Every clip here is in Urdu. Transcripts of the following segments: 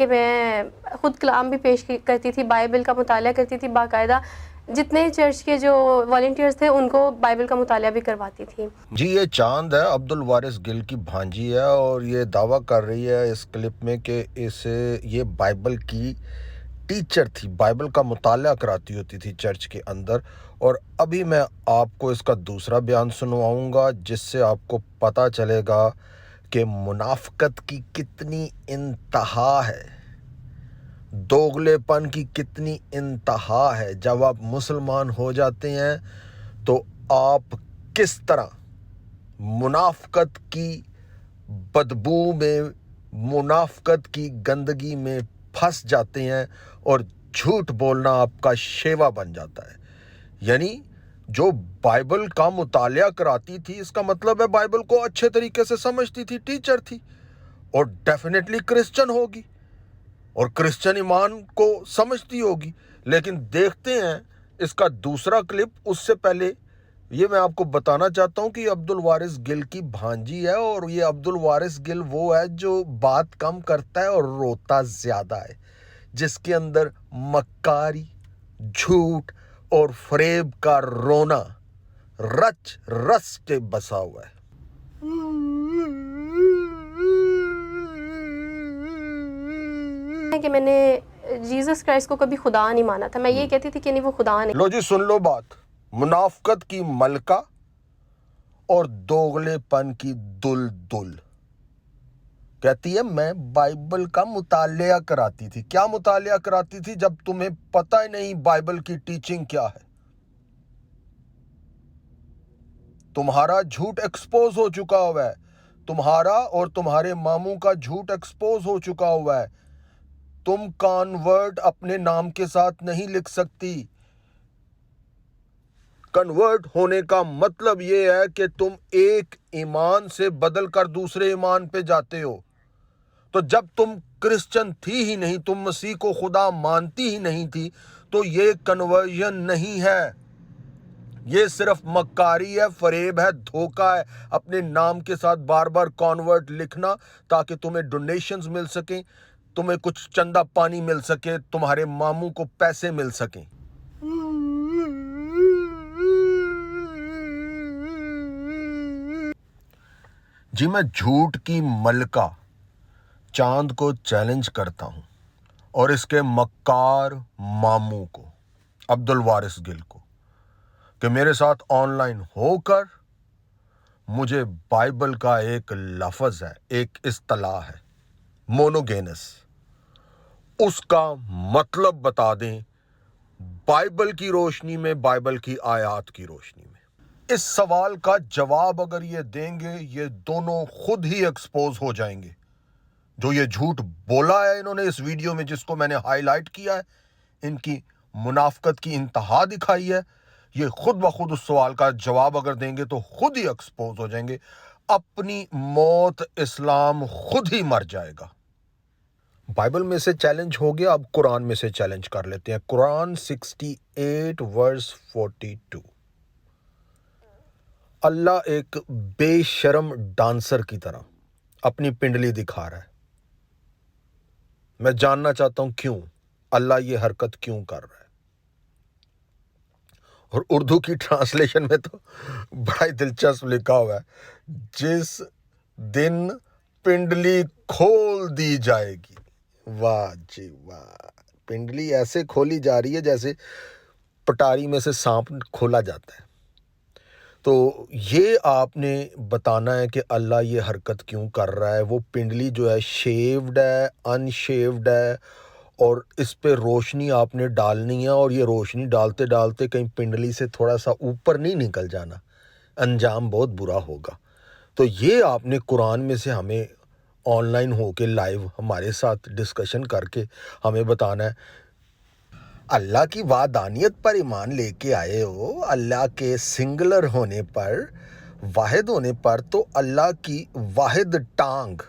کہ میں خود کلام بھی پیش کرتی تھی، بائبل کا مطالعہ کرتی تھی باقاعدہ. جتنے چرچ کے جو والنٹیئرز تھے ان کو بائبل کا مطالعہ بھی کرواتی تھی. جی یہ چاند ہے، عبد الوارث گل کی بھانجی ہے، اور یہ دعویٰ کر رہی ہے اس کلپ میں کہ اسے یہ بائبل کی ٹیچر تھی، بائبل کا مطالعہ کراتی ہوتی تھی چرچ کے اندر. اور ابھی میں آپ کو اس کا دوسرا بیان سنواؤں گا جس سے آپ کو پتہ چلے گا کہ منافقت کی کتنی انتہا ہے، دوغلے پن کی کتنی انتہا ہے. جب آپ مسلمان ہو جاتے ہیں تو آپ کس طرح منافقت کی بدبو میں، منافقت کی گندگی میں پھنس جاتے ہیں اور جھوٹ بولنا آپ کا شیوا بن جاتا ہے. یعنی جو بائبل کا مطالعہ کراتی تھی، اس کا مطلب ہے بائبل کو اچھے طریقے سے سمجھتی تھی، ٹیچر تھی، اور ڈیفینیٹلی کرسچن ہوگی اور کرسچن ایمان کو سمجھتی ہوگی. لیکن دیکھتے ہیں اس کا دوسرا کلپ. اس سے پہلے یہ میں آپ کو بتانا چاہتا ہوں کہ یہ عبد الوارث گل کی بھانجی ہے، اور یہ عبد الوارث گل وہ ہے جو بات کم کرتا ہے اور روتا زیادہ ہے، جس کے اندر مکاری، جھوٹ اور فریب کا رونا رچ رس کے بسا ہوا ہے. کہ میں نے جیزس کرائسٹ کو کبھی خدا نہیں مانا تھا. میں یہ کہتی تھی کہ نہیں وہ خدا نہیں. لو جی سن لو بات. منافقت کی ملکہ اور دوغلے پن کی دل دل کہتی ہے میں بائبل کا مطالعہ کراتی تھی. کیا مطالعہ کراتی تھی جب تمہیں پتہ ہی نہیں بائبل کی ٹیچنگ کیا ہے؟ تمہارا جھوٹ ایکسپوز ہو چکا ہوا ہے، تمہارا اور تمہارے ماموں کا جھوٹ ایکسپوز ہو چکا ہوا ہے. تم کانورٹ اپنے نام کے ساتھ نہیں لکھ سکتی. کنورٹ ہونے کا مطلب یہ ہے کہ تم ایک ایمان سے بدل کر دوسرے ایمان پہ جاتے ہو. تو جب تم کرسچن تھی ہی نہیں، تم مسیح کو خدا مانتی ہی نہیں تھی، تو یہ کنورژن نہیں ہے، یہ صرف مکاری ہے، فریب ہے، دھوکہ ہے. اپنے نام کے ساتھ بار بار کانورٹ لکھنا تاکہ تمہیں ڈونیشنز مل سکیں، تمہیں کچھ چندہ پانی مل سکے، تمہارے ماموں کو پیسے مل سکیں. جی میں جھوٹ کی ملکہ چاند کو چیلنج کرتا ہوں اور اس کے مکار ماموں کو، عبد الوارث گل کو، کہ میرے ساتھ آن لائن ہو کر مجھے بائبل کا ایک لفظ ہے، ایک اصطلاح ہے مونوگینس، اس کا مطلب بتا دیں بائبل کی روشنی میں، بائبل کی آیات کی روشنی میں. اس سوال کا جواب اگر یہ دیں گے، یہ دونوں خود ہی ایکسپوز ہو جائیں گے. جو یہ جھوٹ بولا ہے انہوں نے اس ویڈیو میں، جس کو میں نے ہائی لائٹ کیا ہے، ان کی منافقت کی انتہا دکھائی ہے، یہ خود بخود اس سوال کا جواب اگر دیں گے تو خود ہی ایکسپوز ہو جائیں گے. اپنی موت اسلام خود ہی مر جائے گا. بائبل میں سے چیلنج ہو گیا، اب قرآن میں سے چیلنج کر لیتے ہیں. قرآن 68 ورس 42. اللہ ایک بے شرم ڈانسر کی طرح اپنی پنڈلی دکھا رہا ہے. میں جاننا چاہتا ہوں کیوں اللہ یہ حرکت کیوں کر رہا ہے. اور اردو کی ٹرانسلیشن میں تو بڑا ہی دلچسپ لکھا ہوا ہے، جس دن پنڈلی کھول دی جائے گی. واہ جی واہ، پنڈلی ایسے کھولی جا رہی ہے جیسے پٹاری میں سے سانپ کھولا جاتا ہے. تو یہ آپ نے بتانا ہے کہ اللہ یہ حرکت کیوں کر رہا ہے. وہ پنڈلی جو ہے شیوڈ ہے، ان شیوڈ ہے، اور اس پہ روشنی آپ نے ڈالنی ہے، اور یہ روشنی ڈالتے ڈالتے کہیں پنڈلی سے تھوڑا سا اوپر نہیں نکل جانا، انجام بہت برا ہوگا. تو یہ آپ نے قرآن میں سے ہمیں آن لائن ہو کے لائیو ہمارے ساتھ ڈسکشن کر کے ہمیں بتانا ہے. اللہ کی وحدانیت پر ایمان لے کے آئے ہو، اللہ کے سنگلر ہونے پر، واحد ہونے پر، تو اللہ کی واحد ٹانگ،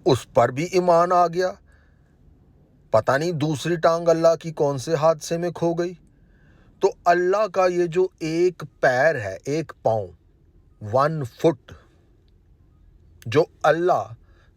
اس پر بھی ایمان آ گیا. پتہ نہیں دوسری ٹانگ اللہ کی کون سے حادثے میں کھو گئی. تو اللہ کا یہ جو ایک پیر ہے، ایک پاؤں، 1 فٹ، جو اللہ